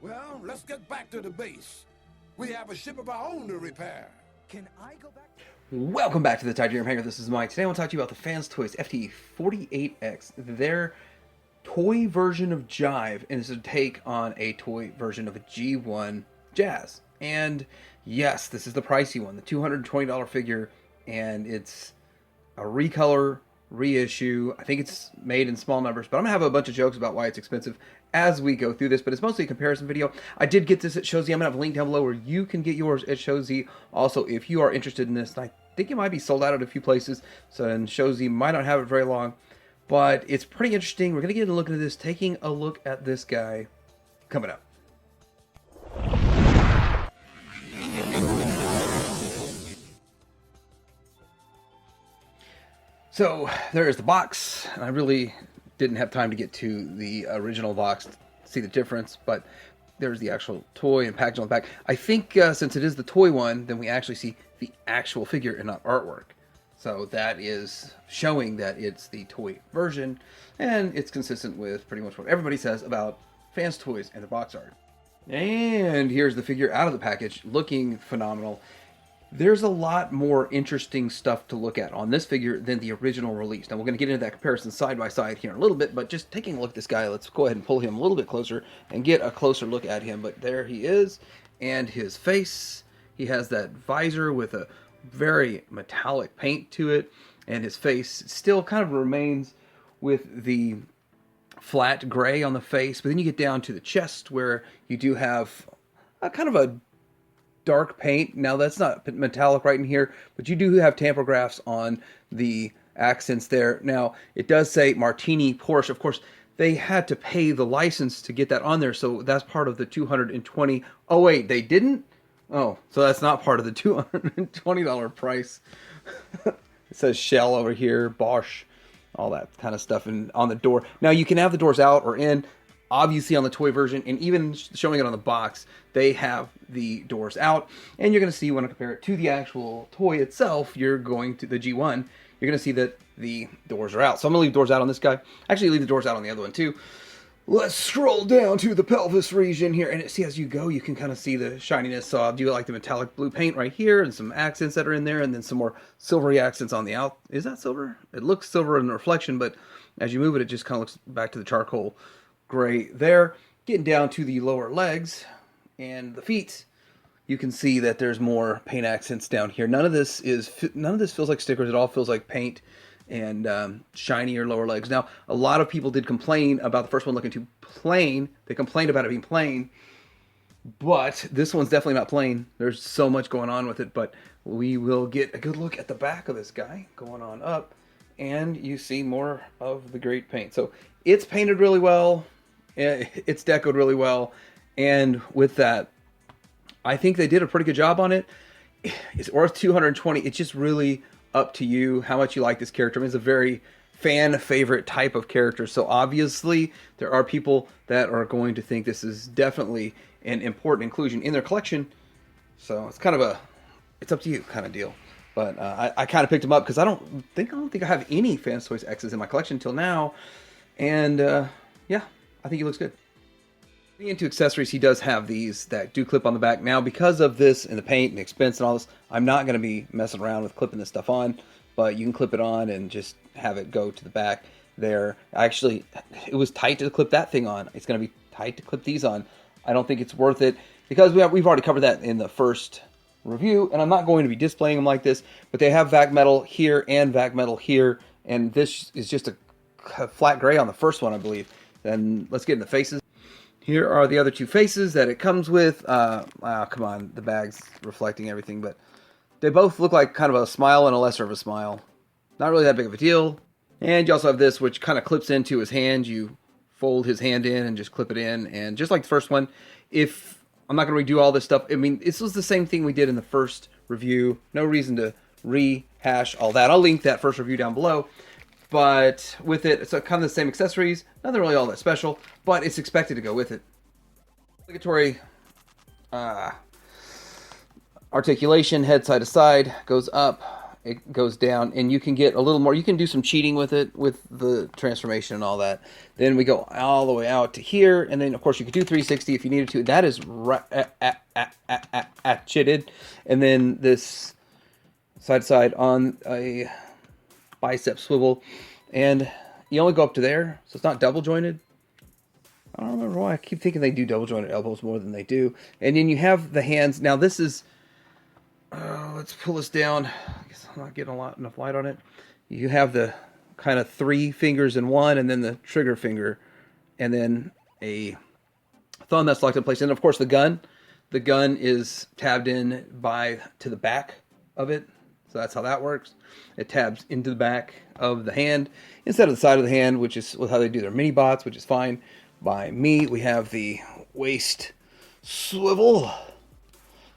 Well, let's get back to the base. We have a ship of our own to repair. Can I go back? Welcome back to the Titanium Hangar. This is Mike. Today I want to talk to you about the FansToys FT-48X. Their toy version of Jive, and it's a take on a toy version of a G1 Jazz. And yes, this is the pricey one, the $220 figure, and it's a recolor, reissue. I think it's made in small numbers, but I'm gonna have a bunch of jokes about why it's expensive as we go through this, but it's mostly a comparison video. I did get this at Shozy. I'm gonna have a link down below where you can get yours at Shozy. Also, if you are interested in this, and I think it might be sold out at a few places, so in Shozy might not have it very long, but it's pretty interesting. We're gonna get a look at this, taking a look at this guy coming up. So there is the box, and I really didn't have time to get to the original box to see the difference, but there's the actual toy and package on the back. I think since it is the toy one, then we actually see the actual figure and not artwork. So that is showing that it's the toy version, and it's consistent with pretty much what everybody says about FansToys and the box art. And here's the figure out of the package, looking phenomenal. There's a lot more interesting stuff to look at on this figure than the original release. Now, we're going to get into that comparison side by side here in a little bit, but just taking a look at this guy, let's go ahead and pull him a little bit closer and get a closer look at him. But there he is, and his face. He has that visor with a very metallic paint to it, and his face still kind of remains with the flat gray on the face. But then you get down to the chest where you do have a kind of a dark paint. Now that's not metallic right in here, but you do have tampographs on the accents there. Now it does say Martini Porsche. Of course, they had to pay the license to get that on there, so that's part of the $220. Oh wait, they didn't? Oh, so that's not part of the $220 price. It says Shell over here, Bosch, all that kind of stuff, and on the door. Now you can have the doors out or in. Obviously on the toy version, and even showing it on the box, they have the doors out. And you're going to see when I compare it to the actual toy itself, you're going to the G1, you're going to see that the doors are out. So I'm going to leave the doors out on this guy. Actually, leave the doors out on the other one too. Let's scroll down to the pelvis region here, and see as you go, you can kind of see the shininess. So I do like the metallic blue paint right here, and some accents that are in there, and then some more silvery accents on the out. Is that silver? It looks silver in the reflection, but as you move it, it just kind of looks back to the charcoal gray there. Getting down to the lower legs and the feet, you can see that there's more paint accents down here. None of this feels like stickers. It all feels like paint and shinier lower legs. Now, a lot of people did complain about the first one looking too plain. They complained about it being plain, but this one's definitely not plain. There's so much going on with it, but we will get a good look at the back of this guy going on up, and you see more of the great paint. So it's painted really well. It's decoed really well, and with that, I think they did a pretty good job on it. It's worth $220. It's just really up to you how much you like this character. I mean, it's a very fan favorite type of character, so obviously there are people that are going to think this is definitely an important inclusion in their collection. So it's kind of a it's up to you kind of deal. But I kind of picked him up because I don't think I have any FansToys X's in my collection until now, and yeah, I think he looks good. Into accessories, he does have these that do clip on the back. Now, because of this and the paint and the expense and all this, I'm not going to be messing around with clipping this stuff on, but you can clip it on and just have it go to the back there. Actually, it was tight to clip that thing on. It's going to be tight to clip these on. I don't think it's worth it because we've already covered that in the first review, and I'm not going to be displaying them like this, but they have vac metal here and vac metal here, and this is just a flat gray on the first one, I believe. Then let's get into faces. Here are the other two faces that it comes with. Come on, the bag's reflecting everything, but they both look like kind of a smile and a lesser of a smile. Not really that big of a deal. And you also have this, which kind of clips into his hand. You fold his hand in and just clip it in. And just like the first one, if I'm not going to redo all this stuff. I mean, this was the same thing we did in the first review. No reason to rehash all that. I'll link that first review down below. But with it, it's kind of the same accessories. Nothing really all that special, but it's expected to go with it. Obligatory articulation, head side to side, goes up, it goes down, and you can get a little more. You can do some cheating with it, with the transformation and all that. Then we go all the way out to here, and then of course you could do 360 if you needed to. That is ratcheted, and then this side to side on a bicep swivel, and you only go up to there, so it's not double jointed. I don't remember why I keep thinking they do double jointed elbows more than they do. And then you have the hands. Now this is. Let's pull this down. I guess I'm not getting enough light on it. You have the kind of 3 fingers in one, and then the trigger finger, and then a thumb that's locked in place. And of course the gun. The gun is tabbed in to the back of it. So that's how that works. It tabs into the back of the hand instead of the side of the hand, which is how they do their mini bots, which is fine by me. We have the waist swivel.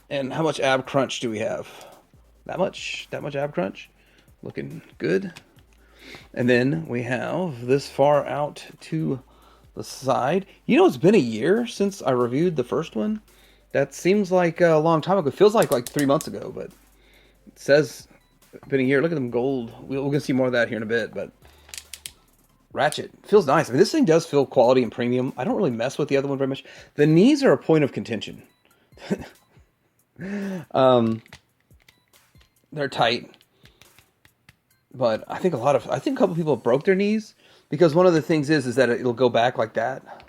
And how much ab crunch do we have? That much ab crunch. Looking good. And then we have this far out to the side. You know, it's been a year since I reviewed the first one. That seems like a long time ago. It feels like 3 months ago, but it says it's been a year. Look at them gold. We're going to see more of that here in a bit, but ratchet. Feels nice. I mean, this thing does feel quality and premium. I don't really mess with the other one very much. The knees are a point of contention. They're tight, but I think a couple people broke their knees because one of the things is that it'll go back like that.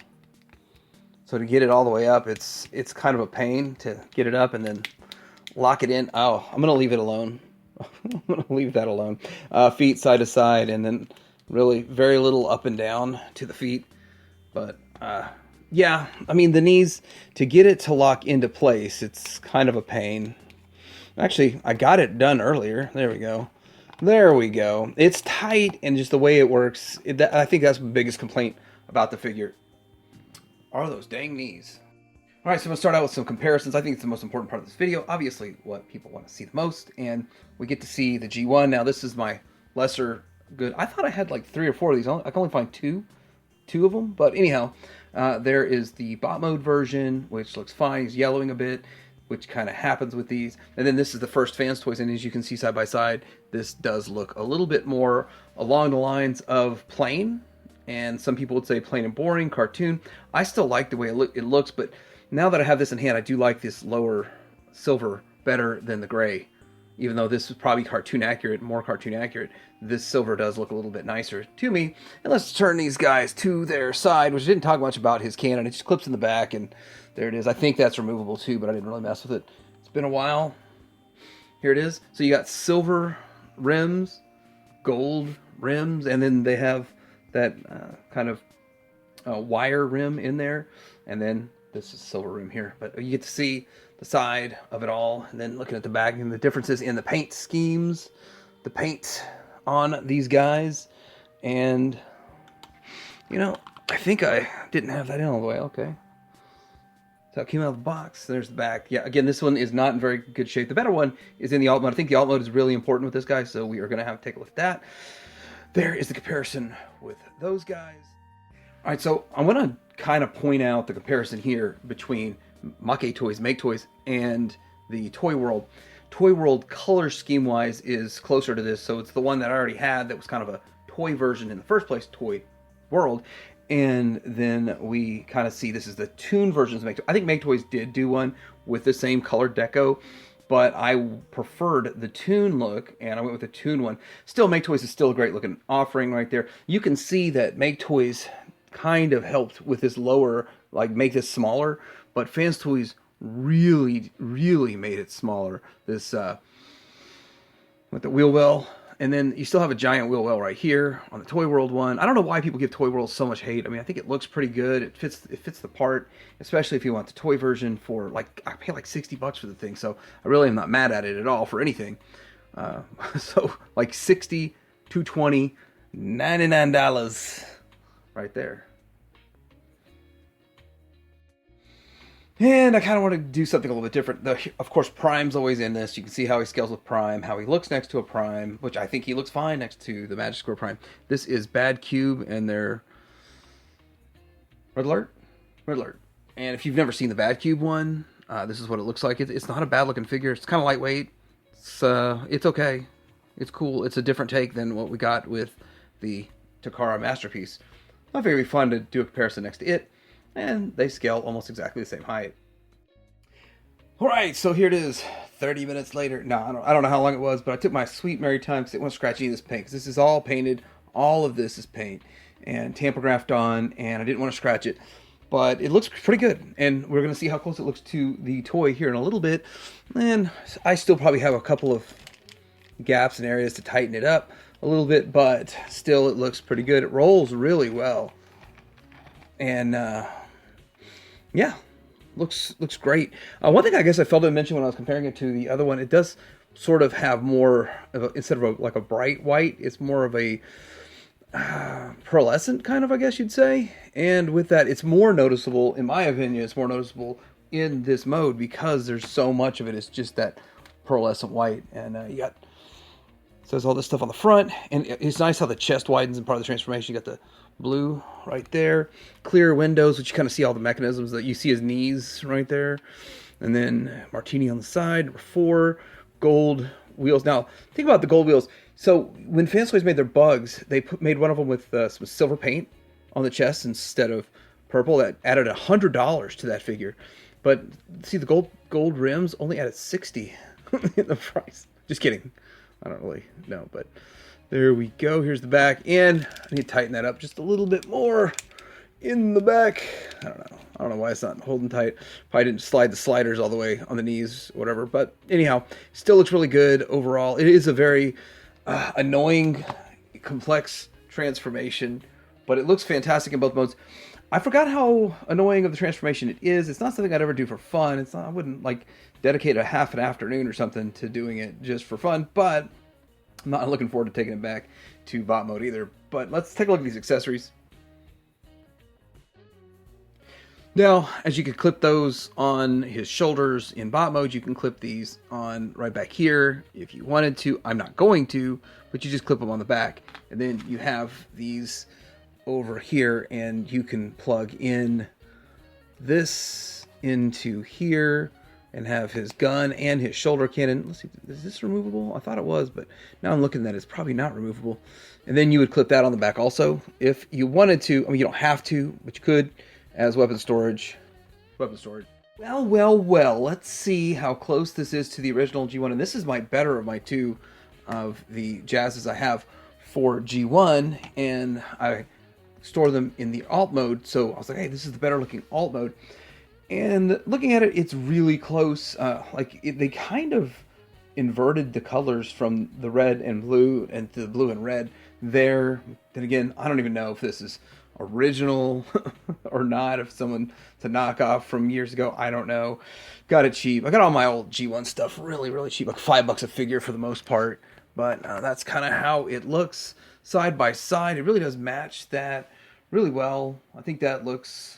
So to get it all the way up, it's kind of a pain to get it up and then lock it in. Oh, I'm gonna leave it alone. I'm gonna leave that alone. Feet side to side, and then really very little up and down to the feet, but yeah, I mean, the knees, to get it to lock into place, it's kind of a pain. Actually, I got it done earlier. There we go. There we go. It's tight, and just the way it works, I think that's the biggest complaint about the figure, are those dang knees. All right, so I'm going to start out with some comparisons. I think it's the most important part of this video. Obviously, what people want to see the most, and we get to see the G1. Now, this is my lesser good. I thought I had like 3 or 4 of these. I can only find two of them, but anyhow. There is the bot mode version, which looks fine. He's yellowing a bit, which kind of happens with these. And then this is the first FansToys, and as you can see side by side, this does look a little bit more along the lines of plain. And some people would say plain and boring, cartoon. I still like the way it looks, but now that I have this in hand, I do like this lower silver better than the gray. Even though this is probably more cartoon accurate, this silver does look a little bit nicer to me. And let's turn these guys to their side, which I didn't talk much about his cannon. It just clips in the back, and there it is. I think that's removable too, but I didn't really mess with it. It's been a while. Here it is. So you got silver rims, gold rims, and then they have that kind of wire rim in there. And then this is silver rim here. But you get to see the side of it all, and then looking at the back and the differences in the paint schemes, the paint on these guys, and you know, I think I didn't have that in all the way. Okay, so it came out of the box. There's the back. Yeah, again, this one is not in very good shape. The better one is in the alt mode. I think the alt mode is really important with this guy, so we are going to have to take a look at that. There is the comparison with those guys. All right, so I'm going to kind of point out the comparison here between Make Toys, Make Toys, and the Toy World. Toy World color scheme wise is closer to this, so it's the one that I already had that was kind of a toy version in the first place, Toy World. And then we kind of see this is the toon versions of Make Toys. I think Make Toys did do one with the same color deco, but I preferred the toon look, and I went with the toon one. Still, Make Toys is still a great looking offering right there. You can see that Make Toys kind of helped with this lower, like make this smaller, but FansToys really made it smaller. This with the wheel well, and then you still have a giant wheel well right here on the Toy World one. I don't know why people give Toy World so much hate. I mean, I think it looks pretty good. It fits the part, especially if you want the toy version for like, I pay like $60 for the thing, so I really am not mad at it at all for anything. So like $60, $220, $99 right there. And I kind of want to do something a little bit different. Of course, Prime's always in this. You can see how he scales with Prime, how he looks next to a Prime, which I think he looks fine next to the Magic Square Prime. This is Bad Cube and their Red Alert. And if you've never seen the Bad Cube one, this is what it looks like. It's not a bad looking figure. It's kind of lightweight. It's okay. It's cool. It's a different take than what we got with the Takara Masterpiece. I figured it'd be fun to do a comparison next to it, and they scale almost exactly the same height. Alright, so here it is, 30 minutes later. No, I don't know how long it was, but I took my sweet merry time because I didn't want to scratch any of this paint, because this is all painted. All of this is paint and tamper-graphed on, and I didn't want to scratch it. But it looks pretty good, and we're going to see how close it looks to the toy here in a little bit. And I still probably have a couple of gaps and areas to tighten it up a little bit, but still it looks pretty good. It rolls really well. And yeah, looks great. One thing I guess I failed to mention when I was comparing it to the other one, it does sort of have more of a, instead of like a bright white, it's more of a pearlescent kind of, I guess you'd say. And with that, it's more noticeable, in my opinion, it's more noticeable in this mode because there's so much of it. It's just that pearlescent white. And you got, says all this stuff on the front, and it's nice how the chest widens in part of the transformation. You got the blue right there, clear windows, which you kind of see all the mechanisms that you see his knees right there, and then Martini on the side. Number 4, gold wheels. Now think about the gold wheels. So when FansToys made their bugs, they made one of them with some silver paint on the chest instead of purple. That added $100 to that figure. But see, the gold rims only added $60 in the price. Just kidding. I don't really know, but there we go. Here's the back, and I need to tighten that up just a little bit more in the back. I don't know why it's not holding tight. Probably didn't slide the sliders all the way on the knees, whatever. But anyhow, still looks really good overall. It is a very annoying, complex transformation, but it looks fantastic in both modes. I forgot how annoying of the transformation it is. It's not something I'd ever do for fun. It's not, I wouldn't like dedicate a half an afternoon or something to doing it just for fun, but I'm not looking forward to taking it back to bot mode either. But let's take a look at these accessories. Now, as you can clip those on his shoulders in bot mode, you can clip these on right back here if you wanted to. I'm not going to, but you just clip them on the back. And then you have these over here, and you can plug in this into here and have his gun and his shoulder cannon. Let's see, is this removable? I thought it was, but now I'm looking at it, it's probably not removable. And then you would clip that on the back also if you wanted to. I mean, you don't have to, but you could, as weapon storage. Well, let's see how close this is to the original G1. And this is my better of my two of the Jazzes I have for G1, and I store them in the alt mode. So I was like, hey, this is the better looking alt mode. And looking at it, it's really close. They kind of inverted the colors from the red and blue and to the blue and red there. Then again, I don't even know if this is original or not, if someone to knock off from years ago. I don't know. Got it cheap. I got all my old G1 stuff really cheap, like $5 a figure for the most part. But that's kind of how it looks side by side. It really does match that really well. I think that looks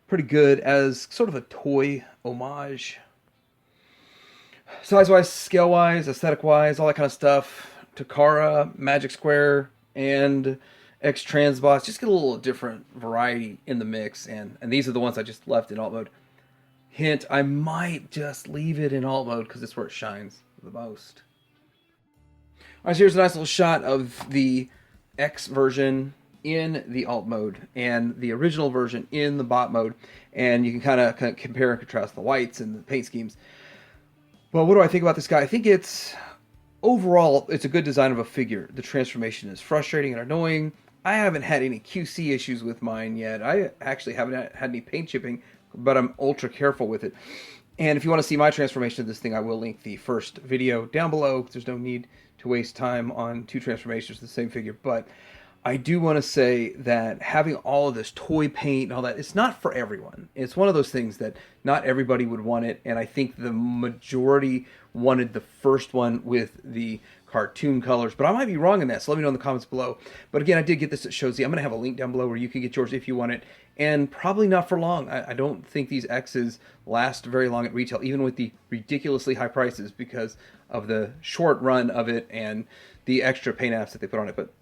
pretty good as sort of a toy homage. Size-wise, scale-wise, aesthetic-wise, all that kind of stuff. Takara, Magic Square, and X Transbots. Just get a little different variety in the mix. And these are the ones I just left in alt mode. Hint, I might just leave it in alt mode because it's where it shines the most. Alright, so here's a nice little shot of the X version in the alt mode and the original version in the bot mode, and you can kind of compare and contrast the whites and the paint schemes. Well, what do I think about this guy? I think it's overall it's a good design of a figure. The transformation is frustrating and annoying. I haven't had any QC issues with mine yet. I actually haven't had any paint chipping, but I'm ultra careful with it. And if you want to see my transformation of this thing, I will link the first video down below. There's no need to waste time on two transformations of the same figure, but I do want to say that having all of this toy paint and all that, it's not for everyone. It's one of those things that not everybody would want it, and I think the majority wanted the first one with the cartoon colors, but I might be wrong in that, so let me know in the comments below. But again, I did get this at Shozy. I'm going to have a link down below where you can get yours if you want it, and probably not for long. I don't think these X's last very long at retail, even with the ridiculously high prices, because of the short run of it and the extra paint apps that they put on it. But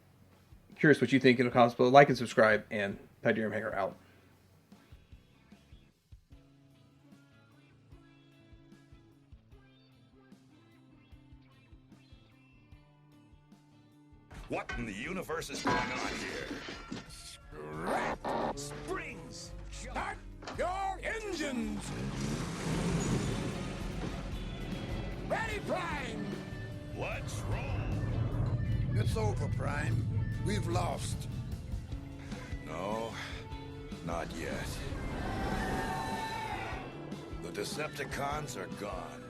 curious what you think in the comments below. Like and subscribe, and Tydirium Hanger out. What in the universe is going on here? Scrap. Springs! Start your engines. Ready, Prime. Let's roll! It's over, Prime. We've lost. No, not yet. The Decepticons are gone.